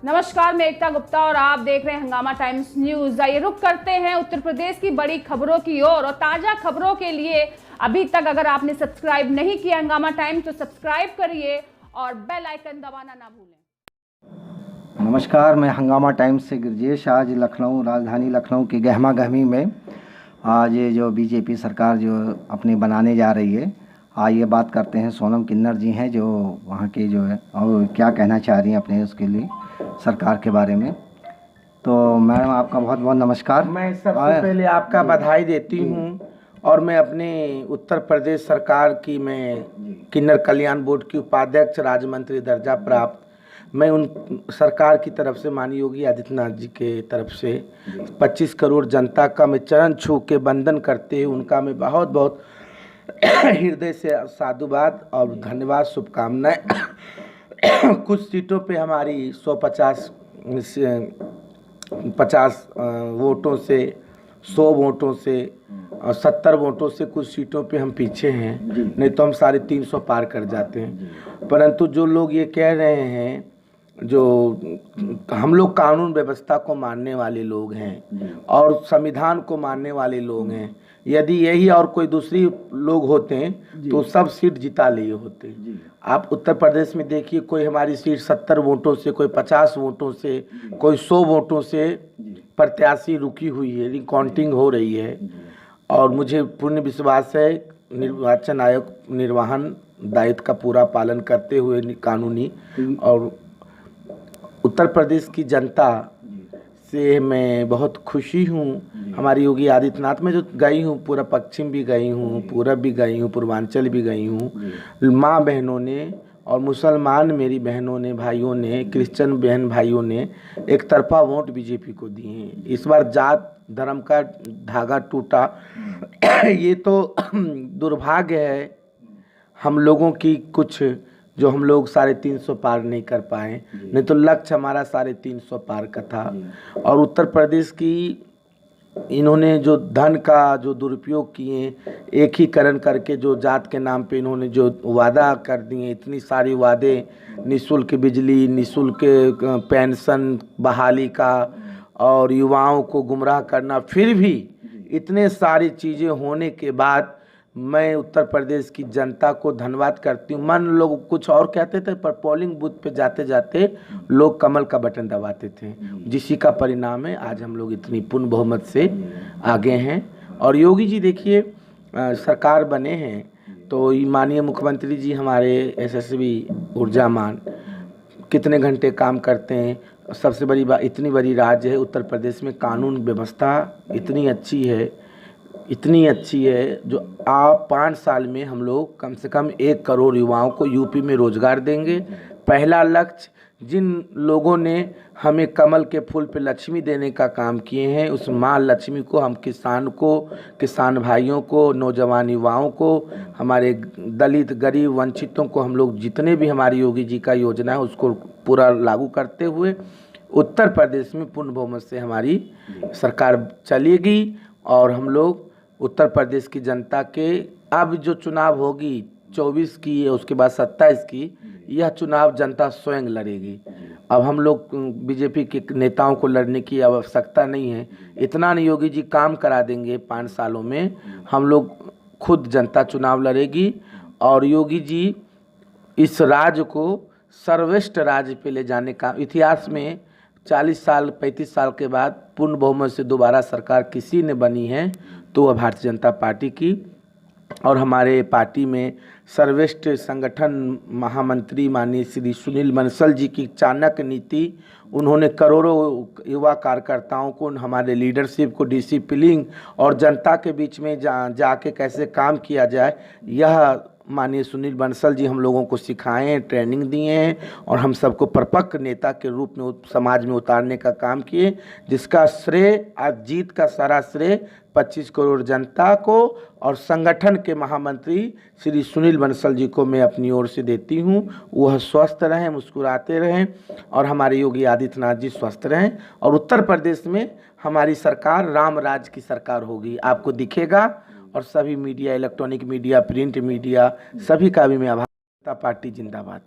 नमस्कार, मैं एकता गुप्ता और आप देख रहे हैं हंगामा टाइम्स न्यूज। आइए रुक करते हैं उत्तर प्रदेश की बड़ी खबरों की ओर और ताजा खबरों के लिए अभी तक अगर आपने सब्सक्राइब नहीं किया हंगामा टाइम्स तो सब्सक्राइब करिए और बेल आइकन दबाना ना भूलें। नमस्कार, मैं हंगामा टाइम्स से गिरजेश। आज लखनऊ, राजधानी लखनऊ की गहमा गहमी में आज ये जो बीजेपी सरकार जो अपनी बनाने जा रही है, आइए बात करते हैं। सोनम किन्नर जी हैं जो वहाँ के जो है और क्या कहना चाह रही हैं अपने उसके लिए सरकार के बारे में। तो मैडम आपका बहुत बहुत नमस्कार। मैं सबसे पहले आपका बधाई देती हूँ और मैं अपने उत्तर प्रदेश सरकार की मैं किन्नर कल्याण बोर्ड की उपाध्यक्ष राज्य मंत्री दर्जा प्राप्त मैं उन सरकार की तरफ से माननीय योगी आदित्यनाथ जी के तरफ से 25 करोड़ जनता का मैं चरण छू के वंदन करते हुए उनका मैं बहुत बहुत हृदय से साधुवाद और धन्यवाद, शुभकामनाएं। कुछ सीटों पे हमारी 50 वोटों से 100 वोटों से और 70 वोटों से कुछ सीटों पे हम पीछे हैं, नहीं तो हम 350 पार कर जाते हैं। परंतु जो लोग ये कह रहे हैं, जो हम लोग कानून व्यवस्था को मानने वाले लोग हैं और संविधान को मानने वाले लोग हैं, यदि यही और कोई दूसरी लोग होते हैं तो सब सीट जिता लिए होते। आप उत्तर प्रदेश में देखिए, कोई हमारी सीट 70 वोटों से, कोई 50 वोटों से, कोई 100 वोटों से प्रत्याशी रुकी हुई है, काउंटिंग हो रही है। और मुझे पूर्ण विश्वास है निर्वाचन आयोग निर्वहन दायित्व का पूरा पालन करते हुए कानूनी, और उत्तर प्रदेश की जनता से मैं बहुत खुशी हूँ। हमारी योगी आदित्यनाथ में जो गई हूँ, पूरा पश्चिम भी गई हूँ, पूरब भी गई हूँ, पूर्वांचल भी गई हूँ, माँ बहनों ने और मुसलमान मेरी बहनों ने, भाइयों ने, क्रिश्चियन बहन भाइयों ने एक तरफा वोट बीजेपी को दिए हैं। इस बार जात धर्म का धागा टूटा, ये तो दुर्भाग्य है हम लोगों की, कुछ जो हम लोग 350 पार नहीं कर पाए, नहीं तो लक्ष्य हमारा 350 पार का था। और उत्तर प्रदेश की इन्होंने जो धन का जो दुरुपयोग किए, एकीकरण करके जो जात के नाम पे इन्होंने जो वादा कर दिए, इतनी सारी वादे, निःशुल्क बिजली, निःशुल्क पेंशन बहाली का और युवाओं को गुमराह करना, फिर भी इतने सारी चीज़ें होने के बाद मैं उत्तर प्रदेश की जनता को धन्यवाद करती हूँ। मन लोग कुछ और कहते थे, पर पोलिंग बूथ पे जाते जाते लोग कमल का बटन दबाते थे, जिसी का परिणाम है आज हम लोग इतनी पूर्ण बहुमत से आगे हैं। और योगी जी देखिए सरकार बने हैं तो माननीय मुख्यमंत्री जी हमारे यशस्वी ऊर्जामान, कितने घंटे काम करते हैं। सबसे बड़ी बात, इतनी बड़ी राज्य है उत्तर प्रदेश में, कानून व्यवस्था इतनी अच्छी है, इतनी अच्छी है, जो आप 5 साल में हम लोग कम से कम 1 करोड़ युवाओं को यूपी में रोजगार देंगे। पहला लक्ष्य, जिन लोगों ने हमें कमल के फूल पे लक्ष्मी देने का काम किए हैं, उस माँ लक्ष्मी को हम किसान भाइयों को, नौजवान युवाओं को, हमारे दलित गरीब वंचितों को, हम लोग जितने भी हमारी योगी जी का योजना है उसको पूरा लागू करते हुए उत्तर प्रदेश में पूर्ण बहुमत से हमारी सरकार चलेगी। और हम लोग उत्तर प्रदेश की जनता के, अब जो चुनाव होगी 24 की, उसके बाद 27 की, यह चुनाव जनता स्वयं लड़ेगी। अब हम लोग बीजेपी के नेताओं को लड़ने की आवश्यकता नहीं है। इतना नहीं, योगी जी काम करा देंगे 5 सालों में, हम लोग खुद जनता चुनाव लड़ेगी। और योगी जी इस राज्य को सर्वश्रेष्ठ राज्य पे ले जाने का, इतिहास में 40 साल 35 साल के बाद पूर्ण बहुमत से दोबारा सरकार किसी ने बनी है तो वह भारतीय जनता पार्टी की। और हमारे पार्टी में सर्वश्रेष्ठ संगठन महामंत्री माननीय श्री सुनील बंसल जी की चाणक्य नीति, उन्होंने करोड़ों युवा कार्यकर्ताओं को, हमारे लीडरशिप को डिसिप्लिन और जनता के बीच में जाके कैसे काम किया जाए, यह माननीय सुनील बंसल जी हम लोगों को सिखाए हैं, ट्रेनिंग दिए हैं और हम सबको परिपक्व नेता के रूप में समाज में उतारने का काम किए, जिसका श्रेय, आज जीत का सारा श्रेय 25 करोड़ जनता को और संगठन के महामंत्री श्री सुनील बंसल जी को मैं अपनी ओर से देती हूँ। वह स्वस्थ रहें, मुस्कुराते रहें और हमारे योगी आदित्यनाथ जी स्वस्थ रहें। और उत्तर प्रदेश में हमारी सरकार राम राज की सरकार होगी, आपको दिखेगा। और सभी media, electronic media, print media, सभी का भी मैं आभार। पार्टी जिंदाबाद।